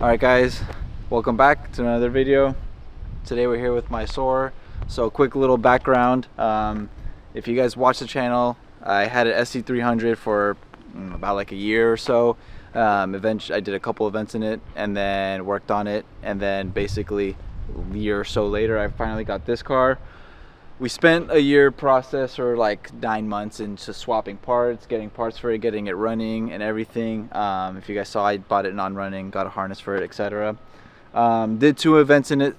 Alright guys, welcome back to another video. Today we're here with my Soarer. So quick little background. If you guys watch the channel, I had an SC300 for about like a year or so. Eventually I did a couple events in it and then worked on it, and then basically a year or so later I finally got this car. We spent a year process, or like 9 months, into swapping parts, getting parts for it, getting it running and everything. If you guys saw, I bought it non-running, got a harness for it, etc. Did 2 events in it,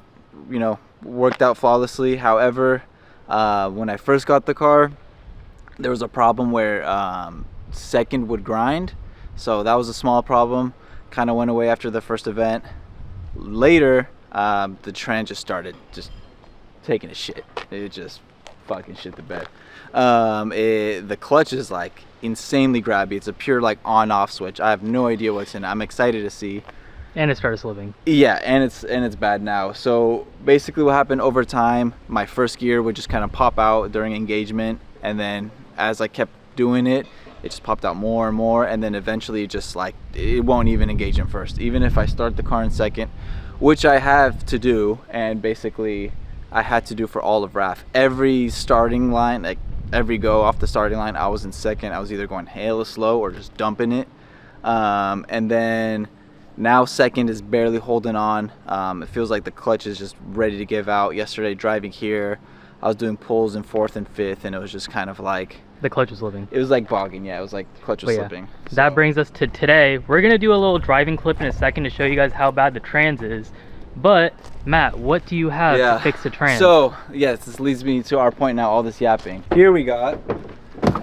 you know, worked out flawlessly. However, when I first got the car, there was a problem where second would grind. So that was a small problem, kind of went away after the first event. Later, the trans just started taking a shit. It just fucking shit the bed. The clutch is like insanely grabby. It's a pure like on-off switch. I have no idea what's in it. I'm excited to see. And it started slipping. Yeah, and it's bad now. So basically what happened over time, my first gear would just kind of pop out during engagement, and then as I kept doing it, it just popped out more and more, and then eventually just like it won't even engage in first. Even if I start the car in second, which I have to do, and basically I had to do for all of RAF. Every starting line, like every go off the starting line, I was in second. I was either going hella slow or just dumping it. And then now second is barely holding on. It feels like the clutch is just ready to give out. Yesterday driving here, I was doing pulls in fourth and fifth, and it was just kind of like the clutch was slipping. It was like bogging. Yeah, it was like the clutch was slipping. So that brings us to today. We're gonna do a little driving clip in a second to show you guys how bad the trans is. But Matt, what do you have to fix the trans? So yes, this leads me to our point now, all this yapping. Here we got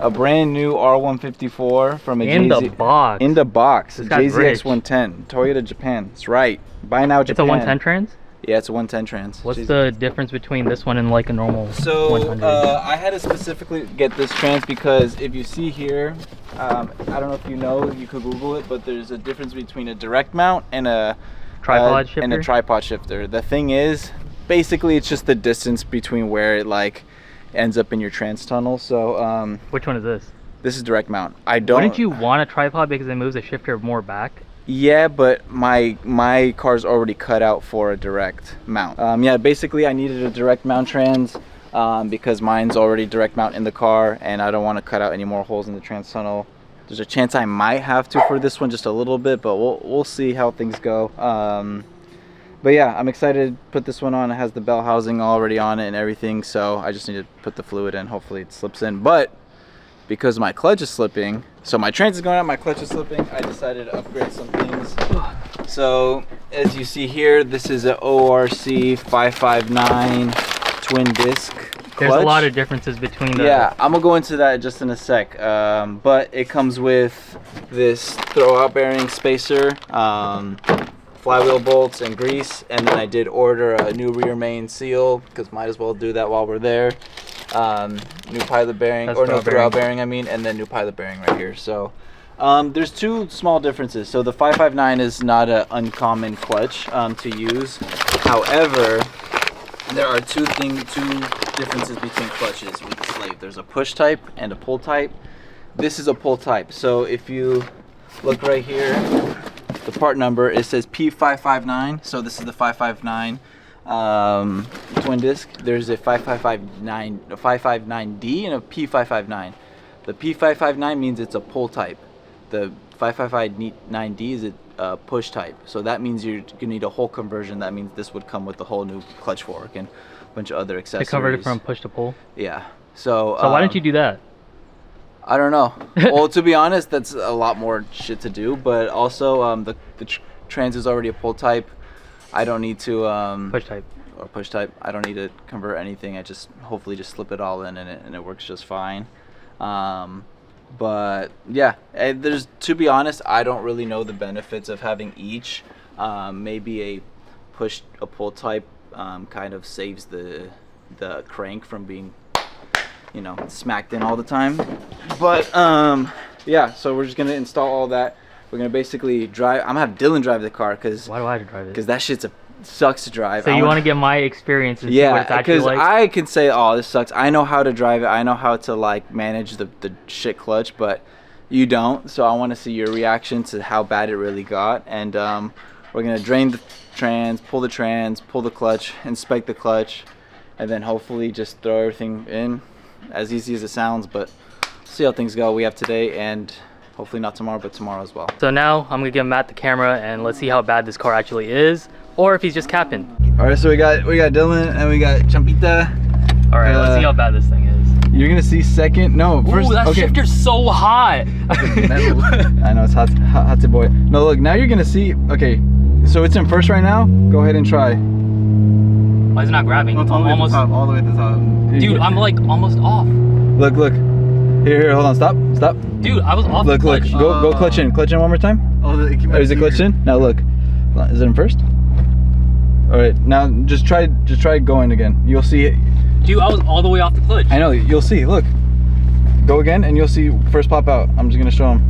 a brand new R154 from a in the box. In the box. This JZX 110, Toyota Japan. That's right. Buy now Japan. It's a 110 trans? Yeah, it's a 110 trans. What's the difference between this one and like a normal 100? I had to specifically get this trans because if you see here, I don't know if you know, you could Google it, but there's a difference between a direct mount and a tripod shifter. And a tripod shifter. The thing is, basically it's just the distance between where it like ends up in your trans tunnel. So which one is this? This is direct mount. I don't. Wouldn't you want a tripod because it moves the shifter more back? Yeah, but my car's already cut out for a direct mount. Yeah, basically I needed a direct mount trans because mine's already direct mount in the car, and I don't want to cut out any more holes in the trans tunnel. There's a chance I might have to for this one, just a little bit, but we'll see how things go. But yeah, I'm excited to put this one on. It has the bell housing already on it and everything, so I just need to put the fluid in. Hopefully it slips in. But because my clutch is slipping, so my trans is going out, my clutch is slipping, I decided to upgrade some things. So as you see here, this is an ORC 559 Twin Disc Clutch. There's a lot of differences between the... Yeah, I'm gonna go into that just in a sec. But it comes with this throwout bearing spacer, flywheel bolts and grease, and then I did order a new rear main seal because might as well do that while we're there. New pilot bearing, That's or no, throwout bearing I mean, and then new pilot bearing right here. So there's 2 small differences. So the 559 is not an uncommon clutch to use. However, there are two differences between clutches with the Slave. There's a push type and a pull type. This is a pull type. So if you look right here, the part number, it says P559. So this is the 559 twin disc. There's a 559D and a P559. The P559 means it's a pull type. The 559D is a push type. So that means you're gonna need a whole conversion. That means this would come with the whole new clutch fork and a bunch of other accessories. To convert it from push to pull? Yeah. So why didn't you do that? I don't know. Well, to be honest, that's a lot more shit to do. But also, the trans is already a pull type. I don't need to push type. Or push type. I don't need to convert anything. I just hopefully just slip it all in, and it works just fine. But yeah, to be honest, I don't really know the benefits of having each. Maybe a pull type kind of saves the crank from being, you know, smacked in all the time. But yeah, so we're just gonna install all that. We're gonna basically drive. I'm gonna have Dylan drive the car because why do I have to drive it? Because that shit's sucks to drive. So you want to get my experience and see what it's actually like? Yeah, because I can say, oh, this sucks. I know how to drive it. I know how to like manage the shit clutch, but you don't. So I want to see your reaction to how bad it really got. And We're gonna drain the trans, pull the clutch, inspect the clutch, and then hopefully just throw everything in. As easy as it sounds, but see how things go. We have today and hopefully not tomorrow, but tomorrow as well. So now I'm gonna give Matt the camera and let's see how bad this car actually is, or if he's just capping. All right, so we got Dylan and we got Champita. All right, let's see how bad this thing is. You're gonna see second. No, first. Ooh, that okay. shifter's so hot. I know it's hot boy. No, look, now you're gonna see. Okay, so it's in first right now. Go ahead and try. Why is it not grabbing? No, I'm almost all the way at the top. Dude, I'm like almost off. Look. Here, hold on, stop. Dude, I was off. Look, the clutch. go clutch in one more time. Oh, Is it clutched in? Now look. Is it in first? All right, now just try going again. You'll see it. Dude, I was all the way off the clutch. I know, you'll see. Look, go again, and you'll see first pop out. I'm just gonna show him.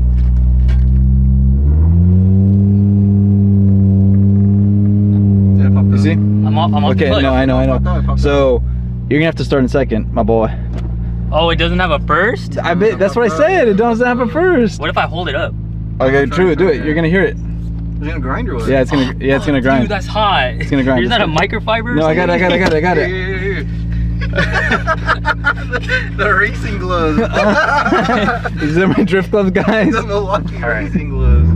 You see? I'm off Okay, the clutch. no, I know. So you're gonna have to start in second, my boy. Oh, it doesn't have a first? I bet that's what I said. It doesn't have a first. What if I hold it up? Okay, true. Do it. You're gonna hear it. It's gonna grind or what? Yeah, it's gonna grind. Dude, that's hot. It's gonna grind. Is that a microfiber? No, I got it. Here. The racing gloves. These are my drift gloves, guys. The Milwaukee All right. racing gloves.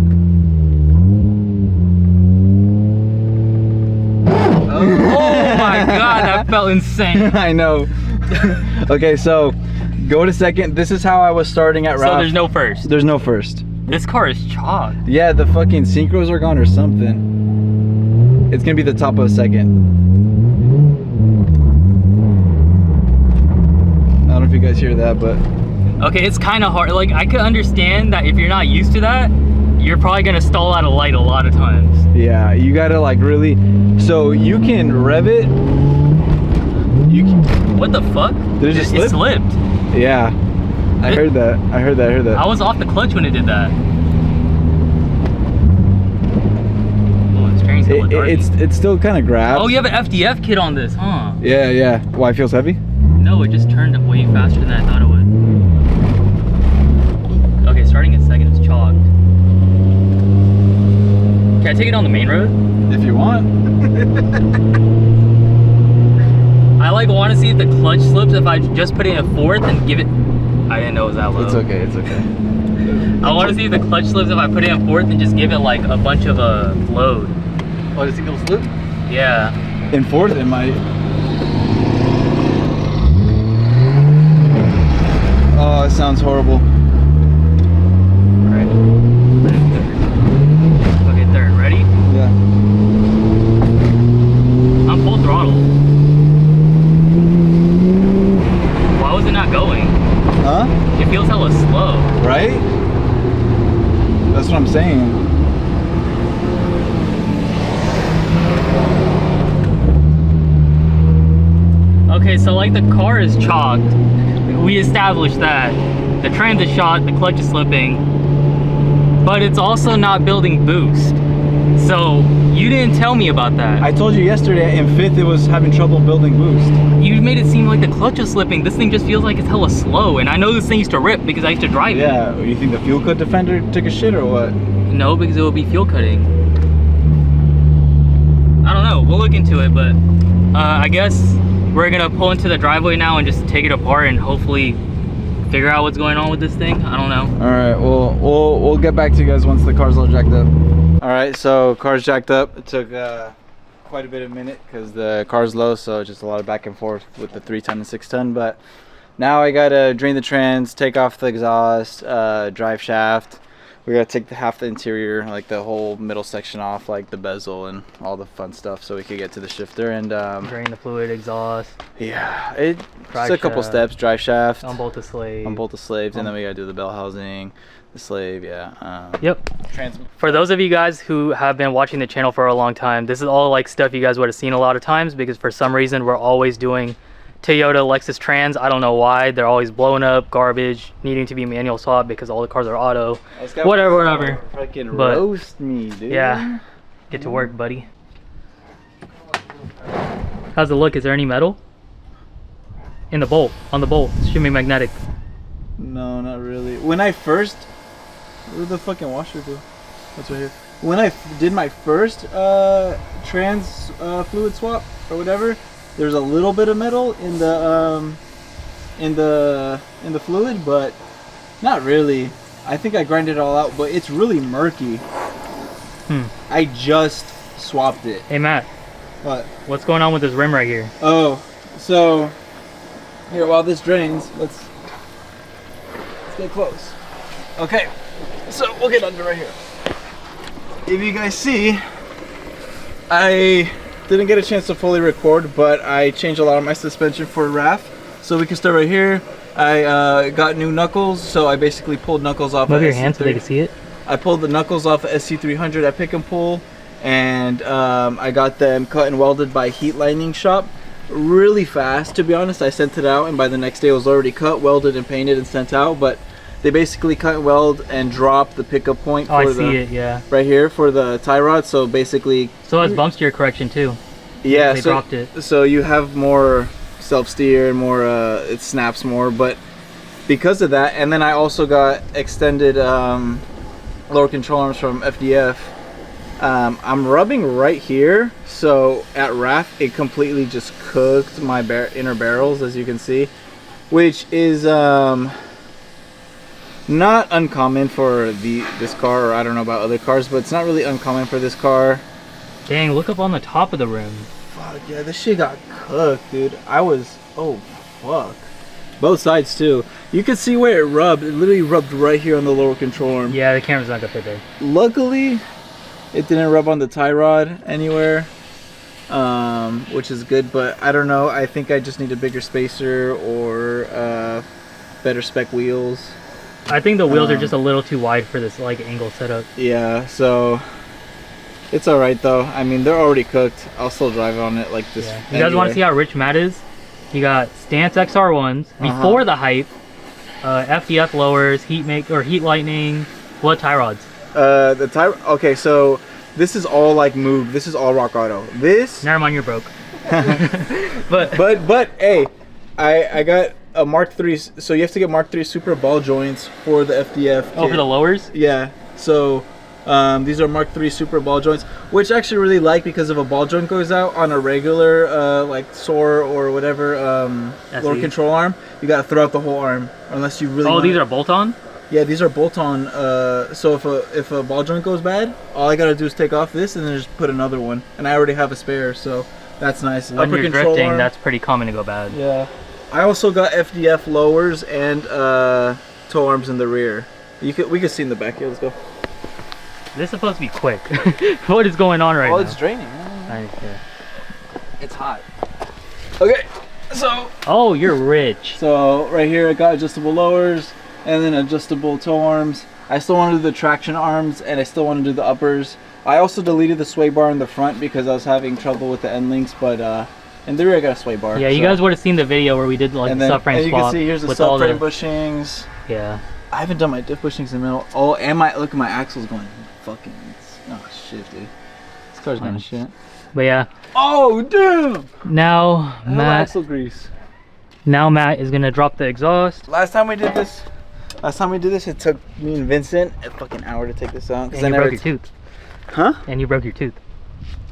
Oh my god, that felt insane. I know. Okay, so go to second. This is how I was starting at Ralph. So there's no first. There's no first. This car is chalked. Yeah, the fucking synchros are gone or something. It's gonna be the top of a second. I don't know if you guys hear that, but Okay, it's kind of hard. Like, I could understand that if you're not used to that, you're probably gonna stall out a light a lot of times. yeah, you gotta like really. So you can rev it. You can. What the fuck? Did it just slip? It slipped. Yeah, I heard that. I heard that. I was off the clutch when it did that. Oh, the steering's still dark. It's still kind of grabs. Oh, you have an FDF kit on this, huh? Yeah. Why it feels heavy? No, it just turned way faster than I thought it would. Okay, starting at second, it's chalked. Can I take it on the main road? If you want. I like want to see if the clutch slips if I just put it in fourth and give it. I didn't know it was that low. It's okay. I want to see if the clutch slips if I put it in fourth and just give it like a bunch of load. Oh, does it go slip? Yeah. In fourth, it might. Oh, it sounds horrible. Alright. Okay, third. Ready? Yeah. I'm full throttle. Why was it not going? Huh? It feels hella slow. Right? That's what I'm saying. Okay, so like the car is chalked. We established that. The trans is shot, the clutch is slipping, but it's also not building boost. So you didn't tell me about that. I told you yesterday in fifth it was having trouble building boost. You made it seem like the clutch is slipping. This thing just feels like it's hella slow, and I know this thing used to rip because I used to drive it. Yeah, you think the fuel cut defender took a shit or what? No, because it would be fuel cutting. I don't know, we'll look into it, but I guess we're gonna pull into the driveway now and just take it apart and hopefully figure out what's going on with this thing. I don't know. All right, we'll get back to you guys once the car's all jacked up. All right, so car's jacked up. It took quite a bit of a minute because the car's low, so just a lot of back and forth with the 3-ton and 6-ton. But now I gotta drain the trans, take off the exhaust, drive shaft. We gotta take half the interior, like the whole middle section off, like the bezel and all the fun stuff, so we could get to the shifter and Drain the fluid, exhaust. Yeah, it's Drive a couple shaft. steps. Drive shaft, Unbolt the slave. unbolt the slaves, and then we gotta do the bell housing, the slave. Yeah. Yep. Trans. For those of you guys who have been watching the channel for a long time, this is all like stuff you guys would have seen a lot of times because for some reason we're always doing Toyota Lexus Trans. I don't know why. They're always blowing up, garbage, needing to be manual swap because all the cars are auto. Whatever. Fucking But- roast me, dude. Yeah. Get to work, buddy. How's it look? Is there any metal? In the bolt. On the bolt. It should be magnetic. No, not really. When I first, where'd the fucking washer go? That's right here. when I did my first trans fluid swap or whatever, there's a little bit of metal in the fluid, but not really. I think I grinded it all out, but it's really murky. I just swapped it. Hey Matt. What? What's going on with this rim right here? Oh, so here, while this drains, let's get close. Okay, so we'll get under right here. If you guys see, I didn't get a chance to fully record, but I changed a lot of my suspension for RAF. So we can start right here. I got new knuckles, so I basically pulled knuckles off. Move your hand so they can see it. I pulled the knuckles off of SC300 at Pick and Pull, and I got them cut and welded by Heat Lightning Shop. Really fast, to be honest. I sent it out, and by the next day it was already cut, welded, and painted and sent out. But they basically cut and weld and drop the pickup point for right here for the tie rod. So basically, so it's bump steer correction too. Yeah, they dropped it. So you have more self-steer and more it snaps more, but because of that, and then I also got extended lower control arms from FDF. I'm rubbing right here, so at RAF it completely just cooked my inner barrels, as you can see, which is not uncommon for this car, or I don't know about other cars, but it's not really uncommon for this car. Dang, look up on the top of the rim. Fuck yeah, this shit got cooked, dude. Oh fuck. Both sides too. You can see where it rubbed. It literally rubbed right here on the lower control arm. Yeah, the camera's not gonna fit there. Luckily, it didn't rub on the tie rod anywhere, which is good, but I don't know. I think I just need a bigger spacer or better spec wheels. I think the wheels are just a little too wide for this like angle setup. Yeah, so it's all right though. I mean, they're already cooked. I'll still drive on it like this. Yeah. You guys want to see how rich Matt is? He got stance XR ones before the hype, FDF lowers, heat lightning. What tie rods? The tie. Okay, so this is all like Moog. This is all Rock Auto. This. Never mind, you're broke. but hey, I got a Mark III. So you have to get Mark III super ball joints for the FDF. Oh, for the lowers? Yeah. So these are Mark III super ball joints, which I actually really like, because if a ball joint goes out on a regular like Soarer or whatever lower control arm, you gotta throw out the whole arm unless you really. Oh, these are bolt-on? Yeah, these are bolt-on. So if a ball joint goes bad, all I gotta do is take off this and then just put another one, and I already have a spare, so that's nice. When you're drifting, that's pretty common to go bad. Yeah. I also got FDF lowers and toe arms in the rear. We could see in the back here. Let's go. This is supposed to be quick. What is going on right now? Oh, it's draining. Yeah. It's hot. Okay, so. Oh, you're rich. So right here I got adjustable lowers and then adjustable toe arms. I still want to do the traction arms, and I still want to do the uppers. I also deleted the sway bar in the front because I was having trouble with the end links, but in the rear I got a sway bar. Yeah, you guys would have seen the video where we did like the subframe swap. And you can see here's the subframe bushings. Yeah. I haven't done my diff bushings in the middle. Oh, and look at my axles going fucking. Oh shit, dude. This car's going to shit. But yeah. Oh damn! Now Matt. Axle grease. Now Matt is gonna drop the exhaust. Last time we did this, it took me and Vincent a fucking hour to take this out. And you broke your tooth. Huh? And you broke your tooth.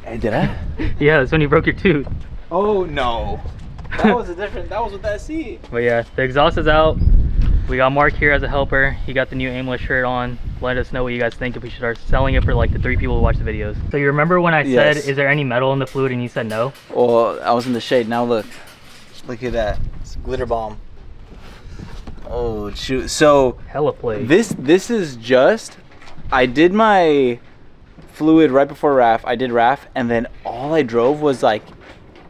Hey, did I? Yeah, that's when you broke your tooth. Oh no. That was with that SC. But yeah, the exhaust is out. We got Mark here as a helper. He got the new Aimless shirt on. Let us know what you guys think, if we should start selling it for like the 3 people who watch the videos. So you remember when I said, is there any metal in the fluid, and you said no? Well, I was in the shade. Now look at that. It's a glitter bomb. Oh shoot. So hella play. This is just, I did my fluid right before RAF. I did RAF, and then all I drove was like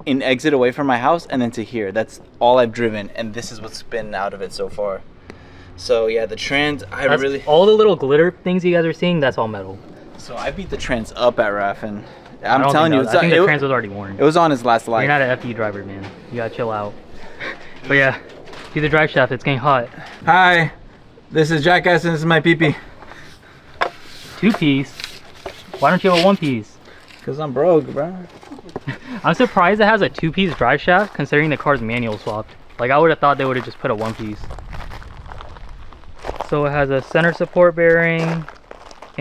an exit away from my house and then to here. That's all I've driven, and this is what's been out of it so far. So yeah, the trans, all the little glitter things you guys are seeing, that's all metal. So I beat the trans up at RAF, and I'm telling you, I think the trans was already worn. It was on his last life. You're not an FE driver, man. You gotta chill out. But yeah, do the drive shaft. It's getting hot. Hi, this is Jackass, and this is my pee-pee. 2-piece? Why don't you have a 1-piece? Cause I'm broke, bro. I'm surprised it has a 2-piece drive shaft, considering the car's manual swapped. Like, I would have thought they would have just put a 1-piece. So it has a center support bearing,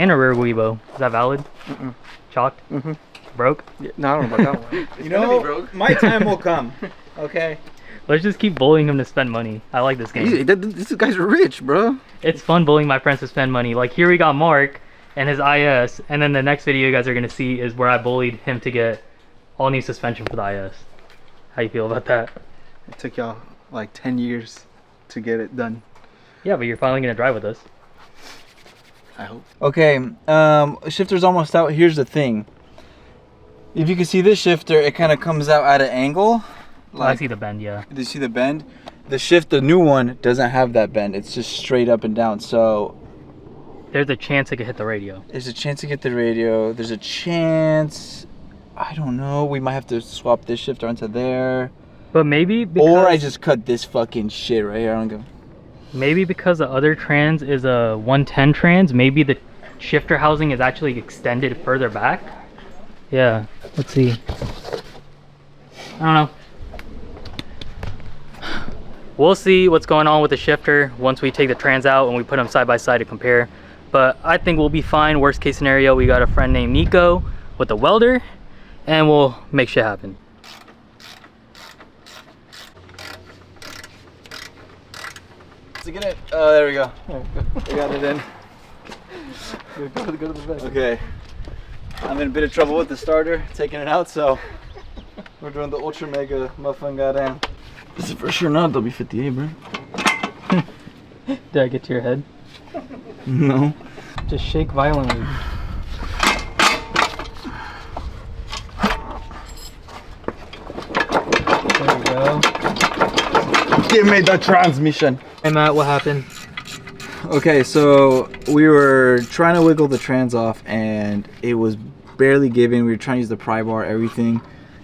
And a rear Weibo. Is that valid? Mm-mm. Chalked? Mm-hmm. Broke? Yeah, no, I don't know about that one. You gonna know, be broke. my time will come. Okay. Let's just keep bullying him to spend money. I like this game. These guys are rich, bro. It's fun bullying my friends to spend money. Like here we got Mark and his IS, and then the next video you guys are gonna see is where I bullied him to get all new suspension for the IS. How you feel about that? It took y'all like 10 years to get it done. Yeah, but you're finally gonna drive with us. I hope. Okay, shifter's almost out. Here's the thing. If you can see this shifter, it kind of comes out at an angle. I see the bend, yeah. Do you see the bend? The new one, doesn't have that bend. It's just straight up and down. So There's a chance it could hit the radio. there's a chance to get the radio. There's a chance, I don't know, we might have to swap this shifter onto there. But maybe because, Or I just cut this fucking shit right here. I don't go. maybe because the other trans is a 110 trans, maybe the shifter housing is actually extended further back. Yeah, let's see. I don't know. We'll see what's going on with the shifter once we take the trans out and we put them side by side to compare. But I think we'll be fine. Worst case scenario, we got a friend named Nico with a welder and we'll make shit happen. To get it. Oh, there we go. We got it in. Go to the bed. Okay. I'm in a bit of trouble with the starter, taking it out, so we're doing the ultra mega muffin goddamn. This is for sure not W58, bro. Did I get to your head? No. Just shake violently. There we go. Give me the transmission. Hey Matt, what happened? Okay, so we were trying to wiggle the trans off and it was barely giving. We were trying to use the pry bar, everything.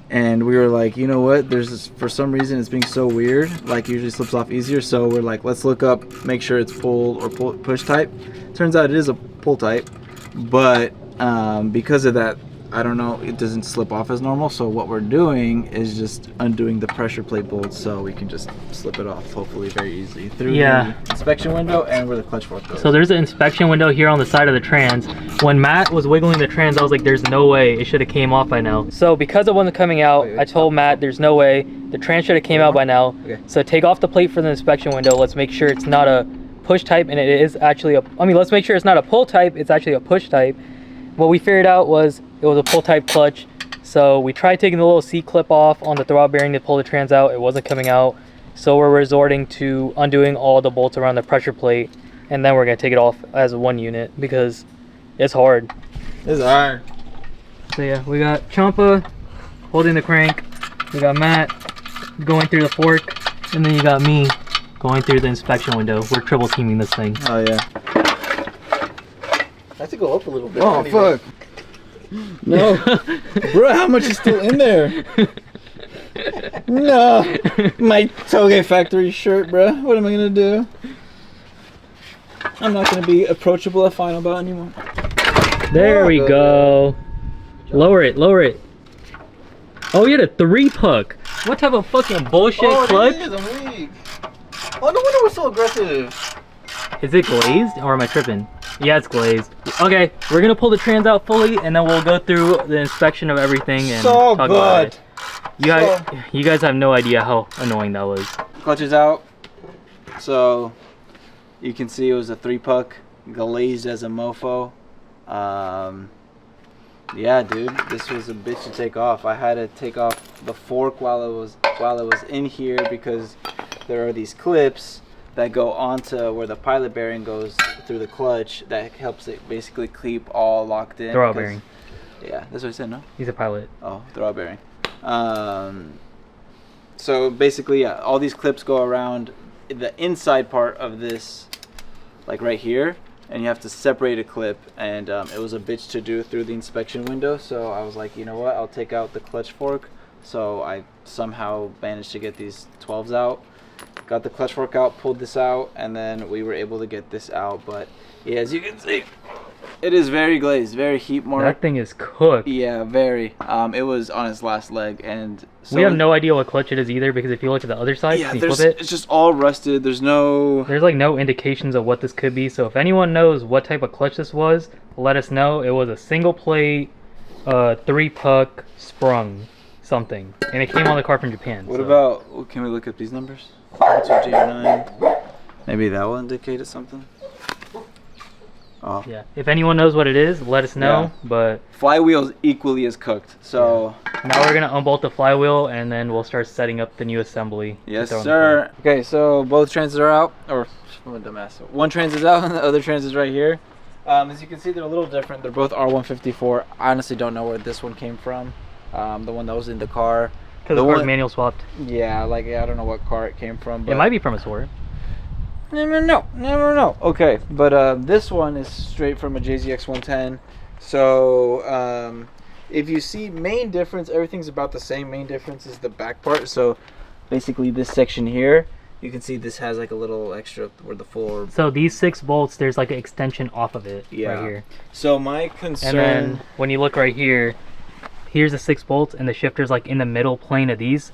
And we were like, you know what, there's this, for some reason it's being so weird, like usually slips off easier. So we're like, let's look up, make sure it's pull or push type. Turns out it is a pull type, but because of that, I don't know, it doesn't slip off as normal. So what we're doing is just undoing the pressure plate bolts so we can just slip it off hopefully very easily through the inspection window and where the clutch fork goes. So there's an inspection window here on the side of the trans. When Matt was wiggling the trans, I was like, there's no way it should have came off by now. So because it wasn't coming out, I told Matt there's no way. The trans should have came out by now. Okay. So take off the plate for the inspection window. Let's make sure it's not a push type and it is actually a, let's make sure it's not a pull type, it's actually a push type. What we figured out was it was a pull type clutch. So we tried taking the little C-clip off on the throttle bearing to pull the trans out. It wasn't coming out. So we're resorting to undoing all the bolts around the pressure plate. And then we're gonna take it off as one unit because it's hard. It's hard. So yeah, we got Champa holding the crank. We got Matt going through the fork. And then you got me going through the inspection window. We're triple teaming this thing. Oh yeah. I have to go up a little bit. Oh fuck. No. Bro, how much is still in there? No. My Toge factory shirt, bro. What am I gonna do? I'm not gonna be approachable at Final Bout anymore. There we go. Lower it, lower it. Oh, you had a 3-puck. What type of fucking bullshit clutch? It is, I'm weak. Oh, no wonder we're so aggressive. Is it glazed or am I tripping? Yeah, it's glazed. Okay, we're gonna pull the trans out fully and then we'll go through the inspection of everything and So talk about it. You guys have no idea how annoying that was. Clutch is out. So you can see it was a 3-puck, glazed as a mofo. Yeah, dude, this was a bitch to take off. I had to take off the fork while it was in here because there are these clips that go onto where the pilot bearing goes through the clutch that helps it basically keep all locked in. Throttle bearing. Yeah, that's what I said, no? He's a pilot. Oh, throttle bearing. So basically, yeah, all these clips go around the inside part of this, like right here, and you have to separate a clip, and it was a bitch to do through the inspection window. So I was like, you know what, I'll take out the clutch fork. So I somehow managed to get these 12s out, got the clutch fork out, pulled this out, and then we were able to get this out. But yeah, as you can see, It is very glazed, very heat mark. That thing is cooked. Yeah, very. It was on its last leg, and so we have no idea what clutch it is either, because if you look at the other side, yeah, can you flip it? it's just all rusted. There's like no indications of what this could be. So if anyone knows what type of clutch this was, let us know. It was a single plate, 3-puck sprung something, and it came on the car from Japan. What about? Can we look up these numbers? 2J9. Maybe that will indicate something. Oh. Yeah, if anyone knows what it is, let us know. Yeah. But flywheel's equally as cooked. So now we're gonna unbolt the flywheel, and then we'll start setting up the new assembly. Yes, sir. Okay, so both transes are out, or I'm a dumbass. One trans is out, and the other trans is right here. As you can see, they're a little different. They're both R154. I honestly don't know where this one came from. The one that was in the car. Because the car's manual swapped. Yeah, I don't know what car it came from. But it might be from a Soarer. Never know. Okay, but this one is straight from a JZX 110. So if you see, main difference, everything's about the same. Main difference is the back part. So basically this section here, you can see this has like a little extra where the floor. So these 6 bolts, there's like an extension off of it. Yeah. Right here. So my concern. And then when you look right here, here's the 6 bolts, and the shifter's like in the middle plane of these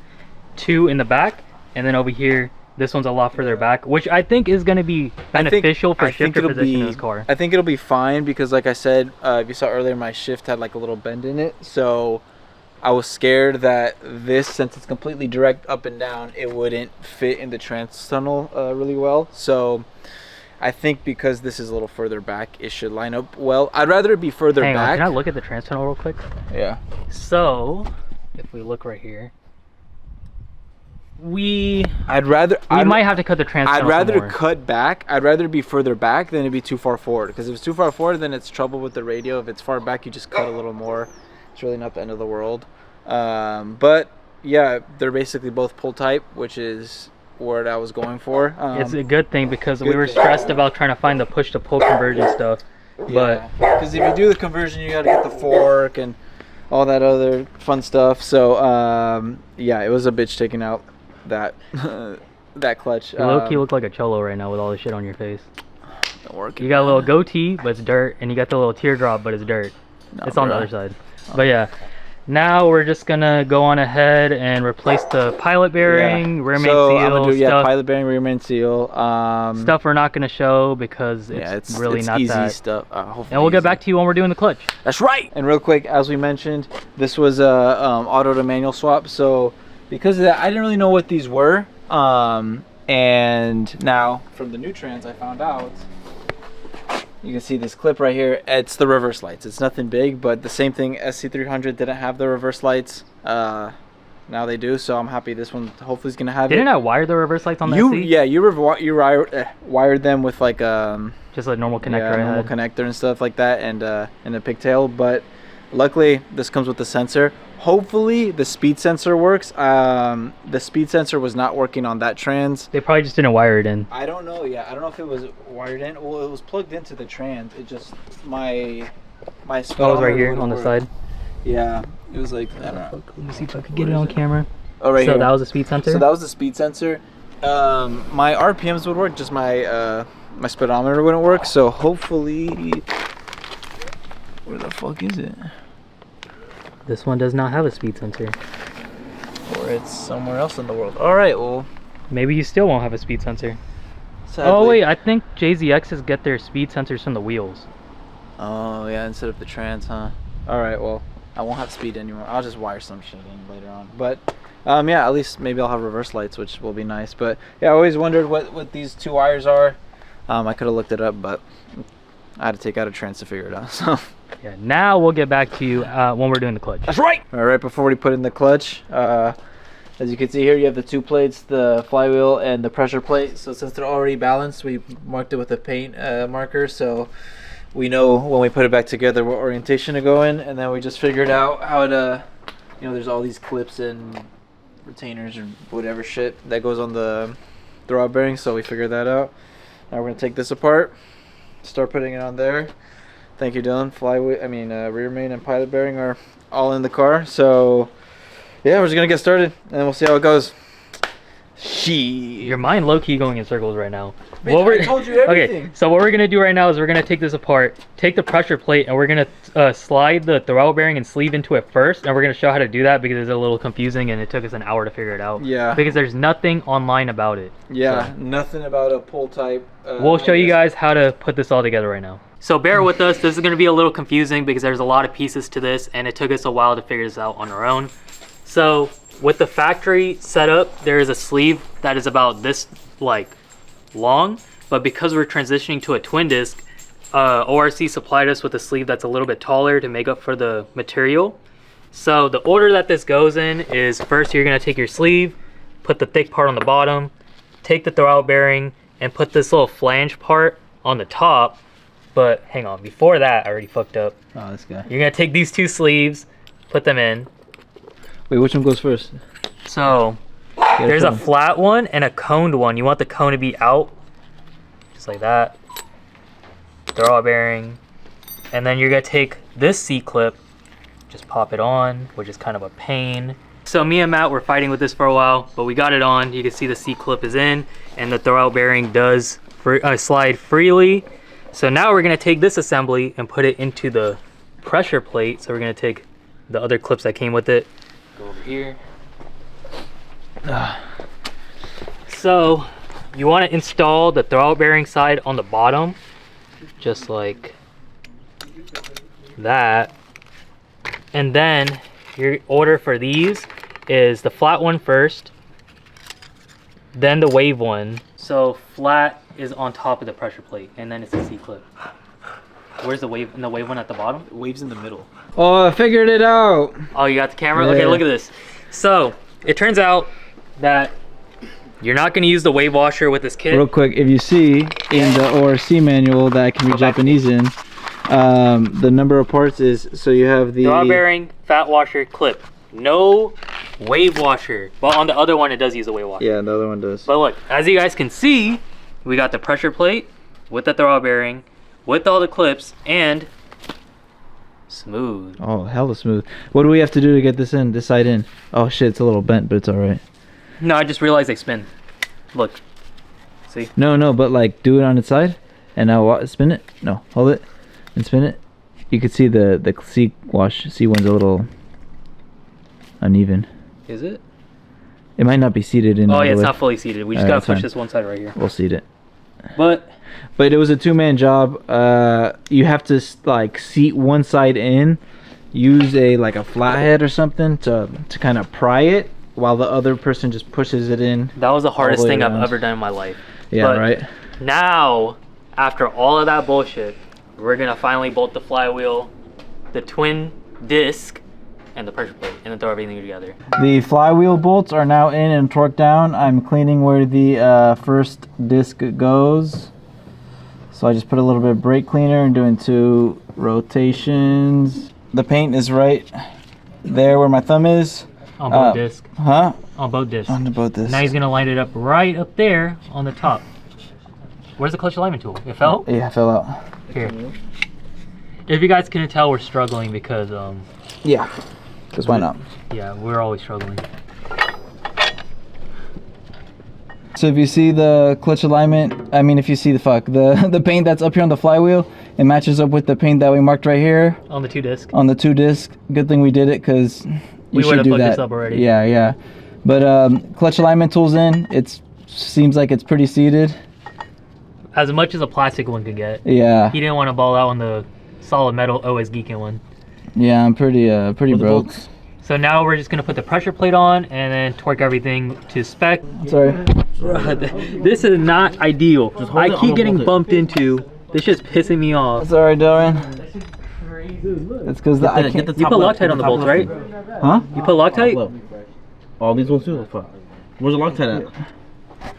2 in the back, and then over here this one's a lot further back, which I think is going to be beneficial for shifter position in this car. I think it'll be fine because, like I said, if you saw earlier, my shift had like a little bend in it, so I was scared that this, since it's completely direct up and down, it wouldn't fit in the trans tunnel really well. So I think because this is a little further back, it should line up well. I'd rather it be further back. Hang on, can I look at the trans tunnel real quick? Yeah. So if we look right here, we might have to cut the trans tunnel. I'd rather cut back. I'd rather be further back than it be too far forward. Because if it's too far forward, then it's trouble with the radio. If it's far back, you just cut a little more. It's really not the end of the world. But yeah, they're basically both pull type, which is what I was going for. It's a good thing because we were stressed about trying to find the push to pull conversion stuff. Yeah, because if you do the conversion, you got to get the fork and all that other fun stuff. So yeah, it was a bitch taking out that that clutch. You low-key look like a cholo right now with all the shit on your face. Don't work. You got a little goatee, but it's dirt, and you got the little teardrop, but it's dirt. It's on the other side. But yeah, now we're just gonna go on ahead and replace the pilot bearing, rear main seal. I'm gonna do pilot bearing, rear main seal. Stuff we're not gonna show because it's really not easy that stuff. And we'll get back to you when we're doing the clutch. That's right. And real quick, as we mentioned, this was a auto to manual swap. So because of that, I didn't really know what these were. And now from the new trans, I found out. You can see this clip right here. It's the reverse lights. It's nothing big, but the same thing. SC300 didn't have the reverse lights. Now they do, so I'm happy this one hopefully is gonna have it. Didn't I wire the reverse lights on the SC? Yeah, you wired them with like just a normal connector. Yeah, normal connector and stuff like that, and a pigtail. But luckily, this comes with the sensor. Hopefully, the speed sensor works. The speed sensor was not working on that trans. They probably just didn't wire it in. I don't know. Yeah, I don't know if it was wired in. Well, it was plugged into the trans. It just my speedometer. Oh, it was right here on the side. Yeah, it was like, I don't know. Let me see if I could get it on camera. Oh, right here. So that was a speed sensor? So that was the speed sensor. My RPMs would work, just my my speedometer wouldn't work. So hopefully, where the fuck is it? This one does not have a speed sensor. Or it's somewhere else in the world. All right, well. Maybe you still won't have a speed sensor. Sadly. Oh wait, I think JZXs get their speed sensors from the wheels. Oh yeah, instead of the trans, huh? All right, well, I won't have speed anymore. I'll just wire some shit in later on. But yeah, at least maybe I'll have reverse lights, which will be nice. But yeah, I always wondered what these two wires are. I could have looked it up, but I had to take out a trans to figure it out. So yeah, now we'll get back to you when we're doing the clutch. That's right. All right, before we put in the clutch, as you can see here, you have the two plates, the flywheel and the pressure plate. So since they're already balanced, we marked it with a paint marker, so we know when we put it back together what orientation to go in. And then we just figured out how to, you know, there's all these clips and retainers or whatever shit that goes on the throwout bearing, so we figured that out. Now we're gonna take this apart, start putting it on there. Thank you, Dylan. Rear main and pilot bearing are all in the car. So yeah, we're just gonna get started and we'll see how it goes. Your mind low-key going in circles right now. Bitch, I told you everything. Okay, so what we're gonna do right now is we're gonna take this apart, take the pressure plate, and we're gonna slide the throttle bearing and sleeve into it first, and we're gonna show how to do that because it's a little confusing and it took us an hour to figure it out. Yeah. Because there's nothing online about it. Yeah, so. nothing about a pull type. We'll show you guys how to put this all together right now. So bear with us, this is gonna be a little confusing because there's a lot of pieces to this and it took us a while to figure this out on our own. So with the factory setup, there is a sleeve that is about this like long, but because we're transitioning to a twin disc, ORC supplied us with a sleeve that's a little bit taller to make up for the material. So the order that this goes in is first you're gonna take your sleeve, put the thick part on the bottom, take the throttle bearing, and put this little flange part on the top. But hang on, before that, I already fucked up. Oh, this guy. You're gonna take these two sleeves, put them in. Wait, which one goes first? So there's a flat one and a coned one. You want the cone to be out, just like that. Throttle bearing. And then you're gonna take this C-clip, just pop it on, which is kind of a pain. So me and Matt were fighting with this for a while, but we got it on. You can see the C-clip is in and the throttle bearing does slide freely. So now we're gonna take this assembly and put it into the pressure plate. So we're gonna take the other clips that came with it, go over here. So you want to install the throttle bearing side on the bottom, just like that. And then your order for these is the flat one first, then the wave one. So flat is on top of the pressure plate, and then it's a C-clip. Where's the wave? And the wave one at the bottom? The wave's in the middle. Oh, I figured it out. Oh, you got the camera? Yeah. Okay, look at this. So it turns out that you're not going to use the wave washer with this kit. Real quick, if you see in the ORC manual that I can read Japanese in, the number of parts is, so you have the throttle bearing, fat washer, clip. No wave washer. But on the other one, it does use a wave washer. Yeah, the other one does. But look, as you guys can see, we got the pressure plate with the throttle bearing, with all the clips, and smooth. Oh, hella smooth. What do we have to do to get this in, this side in? Oh shit, it's a little bent, but it's all right. No, I just realized they spin. Look, see? No, but like do it on its side, and now spin it. No, hold it and spin it. You can see the C one's a little uneven. Is it? It might not be seated in. Oh yeah, it's not fully seated. We just gotta push this one side right here. We'll seat it. But it was a two-man job. You have to like seat one side in, use a flathead or something to kind of pry it, while the other person just pushes it in. that was the hardest thing I've ever done in my life. Yeah, but right. Now, after all of that bullshit, we're gonna finally bolt the flywheel, the twin disc, and the pressure plate, and then throw everything together. The flywheel bolts are now in and torqued down. I'm cleaning where the first disc goes. So I just put a little bit of brake cleaner and doing 2 rotations. The paint is right there where my thumb is. On both discs. Huh? On both discs. On both discs. Now he's gonna line it up right up there on the top. Where's the clutch alignment tool? It fell? Yeah, it fell out. Here. If you guys couldn't tell, we're struggling because Yeah. Because why not? yeah, we're always struggling. So if you see the clutch alignment, I mean if you see the paint that's up here on the flywheel, it matches up with the paint that we marked right here. On the 2 disc. On the 2 disc. Good thing we did it because We would have fucked this up already. Yeah. But clutch alignment tool's in. It seems like it's pretty seated. As much as a plastic one could get. Yeah. He didn't want to ball out on the solid metal OS Geekin one. Yeah, I'm pretty broke. So now we're just gonna put the pressure plate on and then torque everything to spec. Sorry. This is not ideal. I keep getting bumped into. This shit's pissing me off. Sorry, Dorian. It's because I can't. You put Loctite on the bolts, right? Huh? You put Loctite? All these ones too. Where's the Loctite at?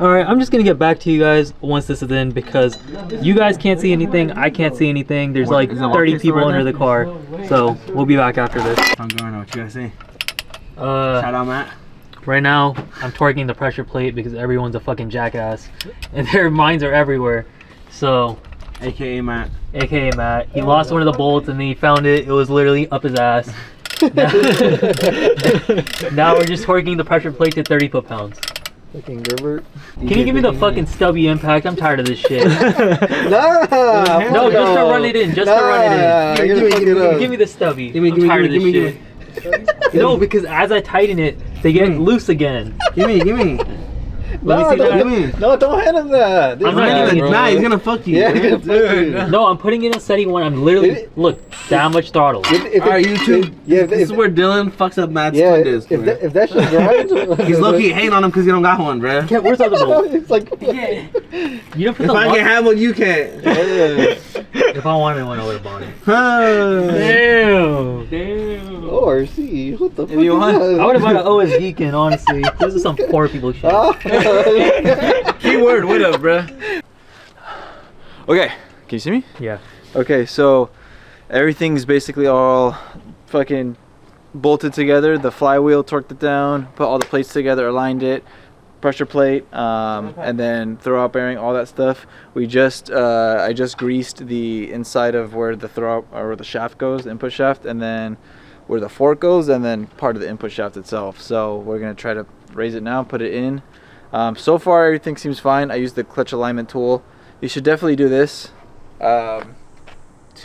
Alright, I'm just gonna get back to you guys once this is in because you guys can't see anything, I can't see anything. There's like 30 people under the car. So we'll be back after this. I'm going. What you guys say? Shout out, Matt. Right now, I'm torquing the pressure plate because everyone's a fucking jackass and their minds are everywhere. So, AKA Matt. AKA Matt. He lost one of the bolts and then he found it. It was literally up his ass. Now we're just torquing the pressure plate to 30 foot-pounds. Fucking Gerbert. Can you give me the fucking stubby impact? I'm tired of this shit. Nah. No, just to run it in. Just to run it in. Give me the stubby. I'm tired of this shit. No, because as I tighten it, they get loose again. Give me. No, don't hand him that. I'm not giving it. Nah, he's gonna fuck you. Yeah, dude. No, I'm putting it in setting 1. I'm literally look that much throttle. Alright, YouTube. This is where Dylan fucks up Matt's twin disc. If that shit's right, he's low-key hating on him because he don't got one, bruh. Yeah, where's the other bolt? It's like, You don't put if the I can have one, you can't. If I wanted one, I would have bought it. Damn. ORC, what the fuck? you want, I would have bought an OS Geekin, honestly. This is some poor people shit. Keyword, what up, bruh? Okay, can you see me? Yeah. Okay, so everything's basically all fucking bolted together. The flywheel torqued it down, put all the plates together, aligned it, pressure plate, and then throw out bearing, all that stuff. We just I just greased the inside of where the throw out or the shaft goes, the input shaft, and then where the fork goes, and then part of the input shaft itself. So we're gonna try to raise it now, put it in. So far everything seems fine. I used the clutch alignment tool. You should definitely do this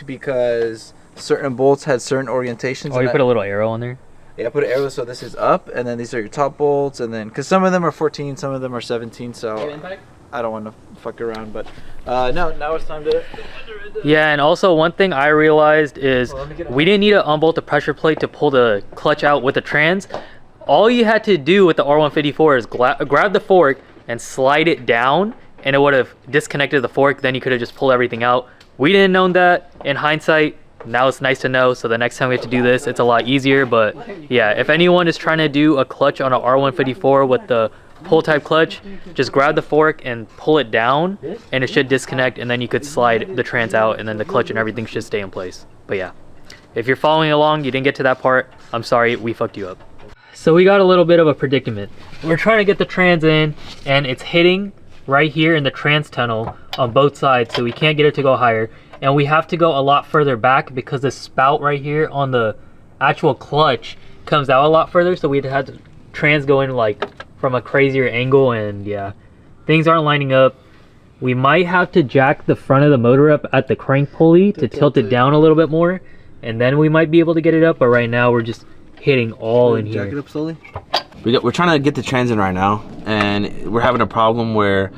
because certain bolts had certain orientations. Oh, you put a little arrow on there? Yeah, I put an arrow, so this is up, and then these are your top bolts, and then because some of them are 14, some of them are 17, so I don't want to fuck around, but now it's time to. Yeah, and also one thing I realized is we didn't need to unbolt the pressure plate to pull the clutch out with the trans. All you had to do with the R154 is grab the fork and slide it down, and it would have disconnected the fork. Then you could have just pulled everything out. We didn't know that. In hindsight, now it's nice to know. So the next time we have to do this, it's a lot easier. But yeah, if anyone is trying to do a clutch on an R154 with the pull type clutch, just grab the fork and pull it down, and it should disconnect, and then you could slide the trans out, and then the clutch and everything should stay in place. But yeah, if you're following along, you didn't get to that part, I'm sorry, we fucked you up. So we got a little bit of a predicament. We're trying to get the trans in, and it's hitting right here in the trans tunnel on both sides, so we can't get it to go higher. And we have to go a lot further back because the spout right here on the actual clutch comes out a lot further, so we'd have to trans go in like from a crazier angle, and yeah, things aren't lining up. We might have to jack the front of the motor up at the crank pulley to tilt it down a little bit more, and then we might be able to get it up, but right now we're just hitting all in here. Jack it up slowly. We're trying to get the trans in right now, and we're having a problem where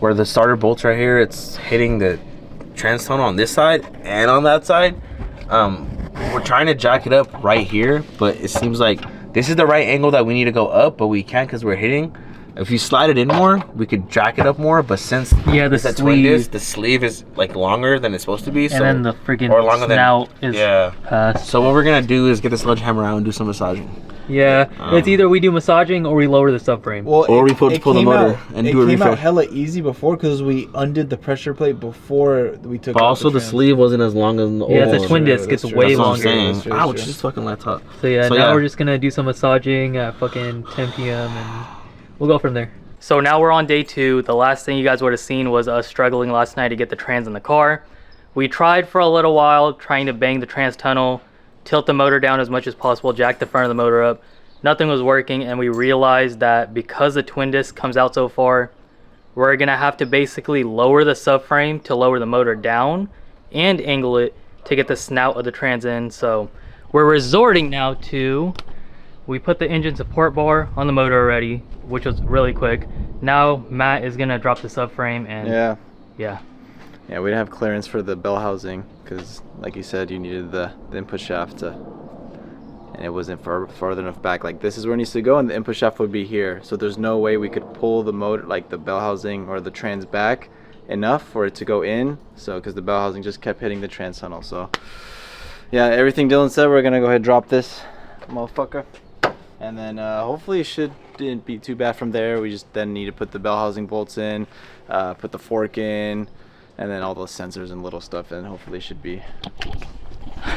the starter bolts right here, it's hitting the trans tunnel on this side and on that side. We're trying to jack it up right here, but it seems like this is the right angle that we need to go up, but we can't because we're hitting. If you slide it in more, we could jack it up more, but since it's a twin disc, the sleeve is like longer than it's supposed to be, so, and then the freaking snout is past. So what we're gonna do is get the sledgehammer out and do some massaging. Yeah, it's either we do massaging or we lower the subframe. Well, or we pull the motor and do a refresh. It came out hella easy before because we undid the pressure plate before we took. But also the sleeve wasn't as long as the old. Yeah, it's a twin disc. It's way longer. Ouch! Just fucking laptop. So yeah, now we're just gonna do some massaging at fucking 10 p.m. and we'll go from there. So now we're on day 2. The last thing you guys would have seen was us struggling last night to get the trans in the car. We tried for a little while trying to bang the trans tunnel, tilt the motor down as much as possible, jack the front of the motor up. Nothing was working, and we realized that because the twin disc comes out so far, we're gonna have to basically lower the subframe to lower the motor down and angle it to get the snout of the trans in. So we're resorting now to, we put the engine support bar on the motor already, which was really quick. Now Matt is gonna drop the subframe, and yeah, we didn't have clearance for the bell housing because, like you said, you needed the input shaft to, and it wasn't farther enough back. Like this is where it needs to go, and the input shaft would be here. So there's no way we could pull the motor, like the bell housing or the trans back enough for it to go in. So because the bell housing just kept hitting the trans tunnel. So yeah, everything Dylan said, we're gonna go ahead and drop this motherfucker, and then hopefully it didn't be too bad from there. We just then need to put the bell housing bolts in, put the fork in, and then all those sensors and little stuff, and hopefully it should be.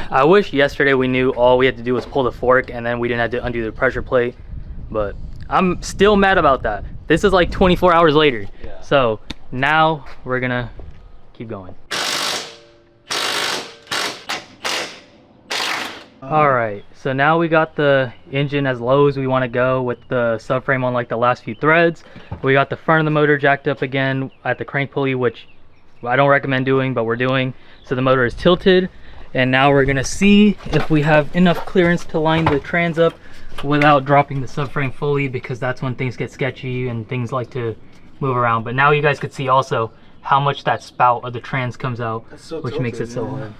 I wish yesterday we knew all we had to do was pull the fork and then we didn't have to undo the pressure plate, but I'm still mad about that. This is like 24 hours later. Yeah. So now we're gonna keep going. All right, so now we got the engine as low as we want to go with the subframe on like the last few threads. We got the front of the motor jacked up again at the crank pulley, which I don't recommend doing, but we're doing. So the motor is tilted, and now we're gonna see if we have enough clearance to line the trans up without dropping the subframe fully, because that's when things get sketchy and things like to move around. But now you guys could see also how much that spout of the trans comes out, so which tilted, makes it so hard.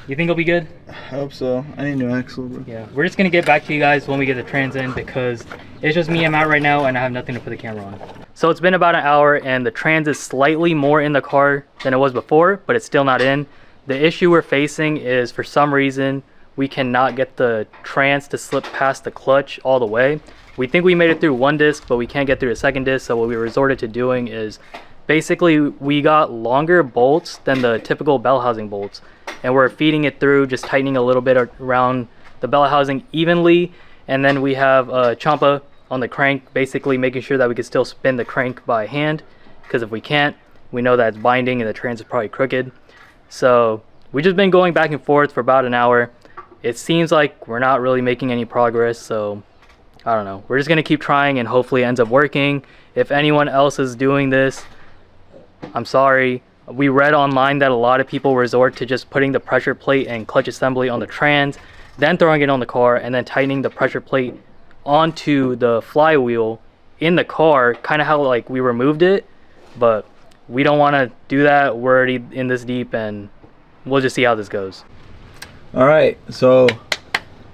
You think it'll be good? I hope so. I need a new axle, bro. Yeah, we're just gonna get back to you guys when we get the trans in, because it's just me and Matt right now and I have nothing to put the camera on. So it's been about an hour and the trans is slightly more in the car than it was before, but it's still not in. The issue we're facing is, for some reason, we cannot get the trans to slip past the clutch all the way. We think we made it through one disc, but we can't get through the second disc, so what we resorted to doing is basically we got longer bolts than the typical bell housing bolts, and we're feeding it through, just tightening a little bit around the bell housing evenly, and then we have a champa on the crank, basically making sure that we can still spin the crank by hand, because if we can't, we know that it's binding and the trans is probably crooked. So we've just been going back and forth for about an hour. It seems like we're not really making any progress, so I don't know. We're just gonna keep trying and hopefully it ends up working. If anyone else is doing this, I'm sorry. We read online that a lot of people resort to just putting the pressure plate and clutch assembly on the trans, then throwing it on the car, and then tightening the pressure plate onto the flywheel in the car, kind of how like we removed it. But we don't want to do that. We're already in this deep, and we'll just see how this goes. All right, so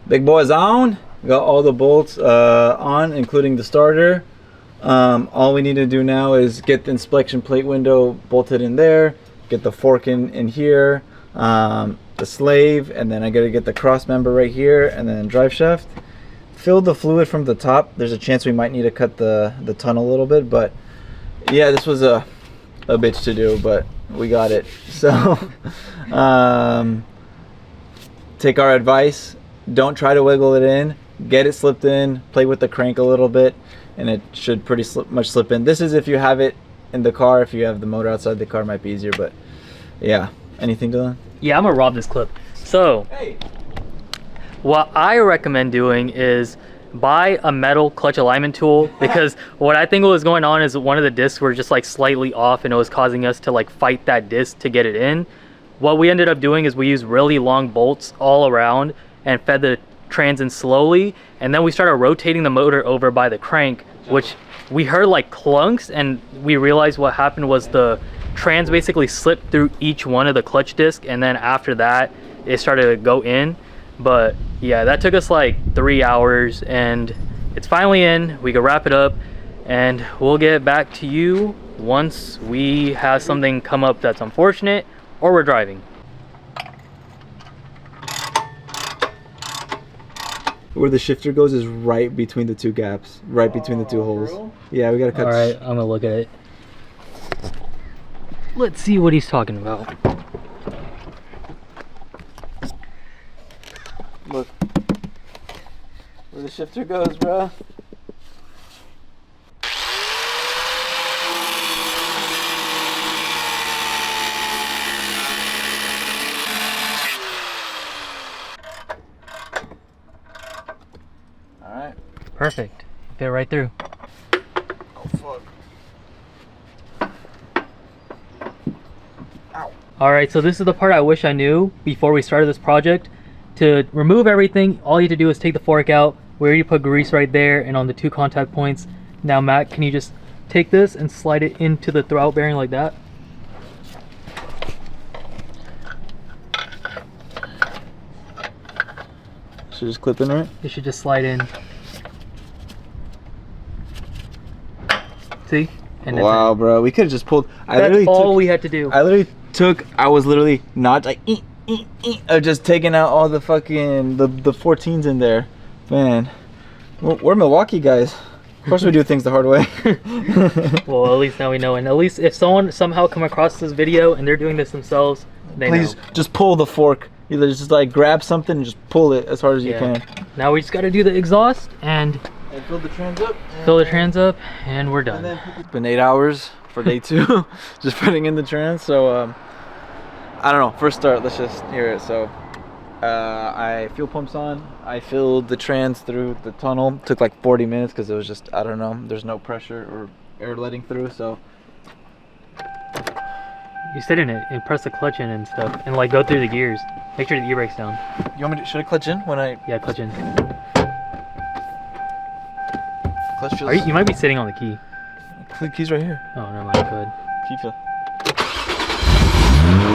big boy's on. We got all the bolts on, including the starter. All we need to do now is get the inspection plate window bolted in there, get the fork in here, the slave, and then I gotta get the cross member right here, and then drive shaft. Fill the fluid from the top. There's a chance we might need to cut the tunnel a little bit, but yeah, this was a bitch to do, but we got it. So take our advice, don't try to wiggle it in, get it slipped in, play with the crank a little bit, and it should pretty much slip in. This is if you have it in the car. If you have the motor outside the car, it might be easier, but yeah. Anything, Dylan? Yeah, I'm gonna rob this clip. So Hey. What I recommend doing is buy a metal clutch alignment tool, because what I think was going on is one of the discs were just like slightly off and it was causing us to like fight that disc to get it in. What we ended up doing is we used really long bolts all around and fed the trans in slowly, and then we started rotating the motor over by the crank, which we heard like clunks, and we realized what happened was the trans basically slipped through each one of the clutch disc, and then after that it started to go in. But yeah, that took us like 3 hours, and it's finally in. We can wrap it up and we'll get back to you once we have something come up that's unfortunate or we're driving. Where the shifter goes is right between the two gaps, right between the two holes. Real? Yeah, we gotta cut. All right, I'm gonna look at it. Let's see what he's talking about. Look where the shifter goes, bro. All right. Perfect. Fit right through. Oh fuck. Ow. All right, so this is the part I wish I knew before we started this project. To remove everything, all you have to do is take the fork out. We already put grease right there and on the two contact points. Now Matt, can you just take this and slide it into the throwout bearing like that? Should just clip in, right? It should just slide in. See? And Wow, bro. We could have just pulled. that's all we had to do. I was literally not like just taking out all the fucking the 14s in there. Man, we're Milwaukee guys. Of course we do things the hard way. Well, at least now we know, and at least if someone somehow come across this video and they're doing this themselves, they Please know. just pull the fork. Either just like grab something and just pull it as hard as you can. Now we just got to do the exhaust and fill the trans up. fill the trans up, and we're done. It's been 8 hours for day 2, just putting in the trans. So I don't know. First start, let's just hear it. So I fuel pumps on. I filled the trans through the tunnel. Took like 40 minutes because it was just, I don't know, there's no pressure or air letting through, so. You sit in it and press the clutch in and stuff, and like go through the gears. Make sure the gear brake's down. You want me to, should I clutch in when I? Yeah, clutch in. Clutch feels. You might be sitting on the key. The key's right here. Oh, never mind. Go ahead. Key feel.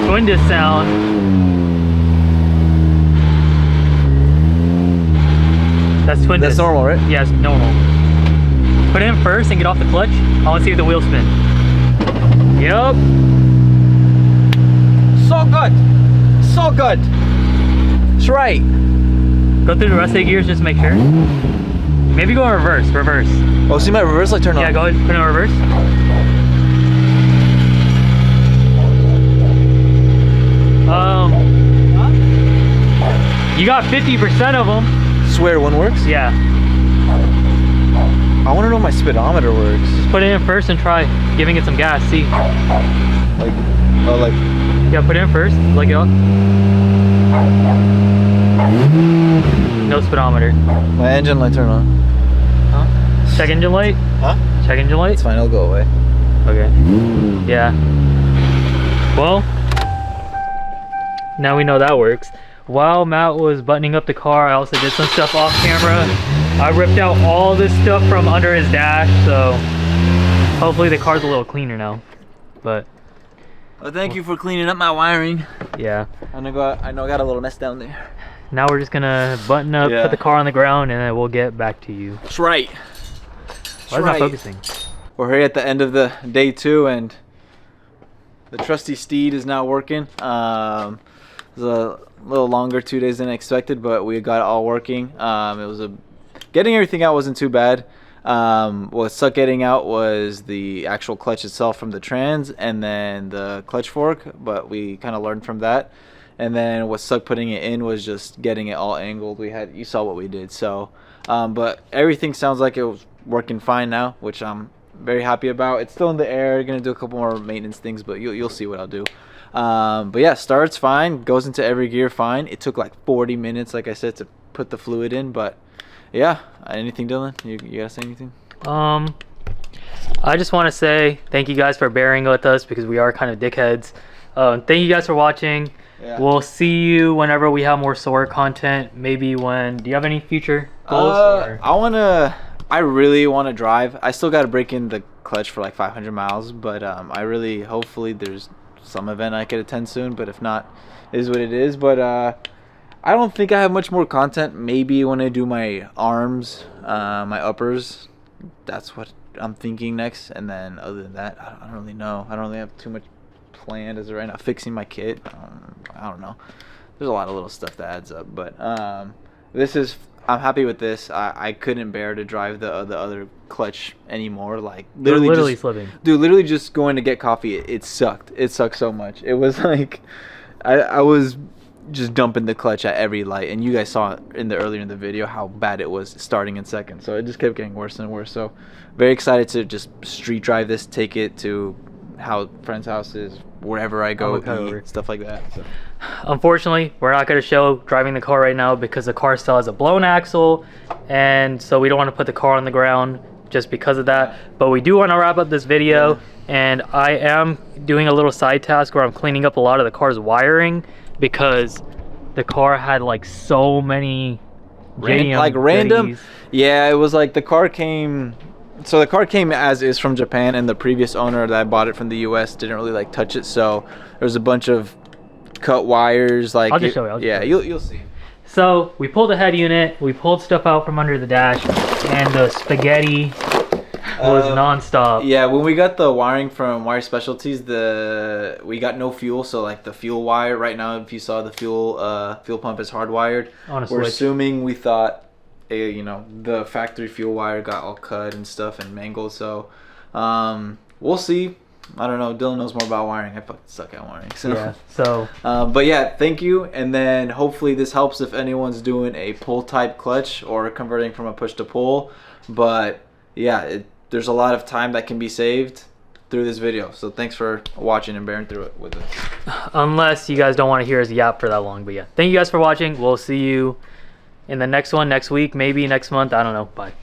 Twin disc sound. That's twin disc. That's normal, right? Yeah, it's normal. Put it in first and get off the clutch. I want to see if the wheels spin. Yup. So good. So good. It's right. Go through the rest of the gears just to make sure. Maybe go in reverse. Reverse. Oh, see my reverse light turn on? Yeah, go ahead. Put it in reverse. You got 50% of them. Swear one works? Yeah. I want to know if my speedometer works. Just put it in first and try giving it some gas. See. Like, oh, like. Yeah, put it in first. Let it up. No speedometer. My engine light turn on. Huh? Check engine light? Huh? Check engine light? It's fine, it'll go away. Okay. Yeah. Well, now we know that works. While Matt was buttoning up the car, I also did some stuff off camera. I ripped out all this stuff from under his dash, so hopefully the car's a little cleaner now. But well, thank you for cleaning up my wiring. yeah. I know I got a little mess down there. Now we're just gonna button up, put the car on the ground, and then we'll get back to you. That's right. Why is it not focusing? We're here at the end of the day 2, and the trusty steed is not working. It was a little longer 2 days than expected, but we got it all working. It was getting everything out wasn't too bad. What sucked getting out was the actual clutch itself from the trans, and then the clutch fork, but we kind of learned from that. And then what sucked putting it in was just getting it all angled. You saw what we did. So but everything sounds like it was working fine now, which I'm very happy about. It's still in the air. Gonna do a couple more maintenance things, but you'll see what I'll do. But yeah, starts fine, goes into every gear fine. It took like 40 minutes, like I said, to put the fluid in. But yeah, anything, Dylan? You gotta say anything? I just want to say thank you guys for bearing with us because we are kind of dickheads. Thank you guys for watching. Yeah. We'll see you whenever we have more Soarer content. Maybe when. Do you have any future goals? I really want to drive. I still got to break in the clutch for like 500 miles, but hopefully there's some event I could attend soon. But if not, it is what it is. But I don't think I have much more content. Maybe when I do my arms, my uppers, that's what I'm thinking next. And then other than that, I don't really know. I don't really have too much planned as of right now. Fixing my kit, I don't know. There's a lot of little stuff that adds up, but I'm happy with this. I couldn't bear to drive the other clutch anymore. Like literally slipping. Dude, literally just going to get coffee, it sucked. It sucked so much. It was like I was just dumping the clutch at every light, and you guys saw earlier in the video how bad it was starting in second. So it just kept getting worse and worse. So very excited to just street drive this, take it to friends' houses, wherever I go, eat, stuff like that. So. Unfortunately, we're not going to show driving the car right now because the car still has a blown axle, and so we don't want to put the car on the ground just because of that. But we do want to wrap up this video, and I am doing a little side task where I'm cleaning up a lot of the car's wiring because the car had like so many random goodies. Yeah, it was like the car came. So the car came as is from Japan, and the previous owner that I bought it from the US didn't really like touch it, so there was a bunch of cut wires. Like I'll just show you. You'll see. So we pulled the head unit, we pulled stuff out from under the dash, and the spaghetti was non-stop. Yeah, when we got the wiring from Wire Specialties, we got no fuel, so like the fuel wire right now, if you saw the fuel pump is hardwired. We're assuming we thought the factory fuel wire got all cut and stuff and mangled, so we'll see. I don't know, Dylan knows more about wiring. I fucking suck at wiring, so yeah. So but yeah, thank you, and then hopefully this helps if anyone's doing a pull type clutch or converting from a push to pull. But yeah, there's a lot of time that can be saved. through this video. So thanks for watching and bearing through it with us. Unless you guys don't want to hear us yap for that long. But yeah, thank you guys for watching. We'll see you in the next one next week, maybe next month. I don't know. Bye.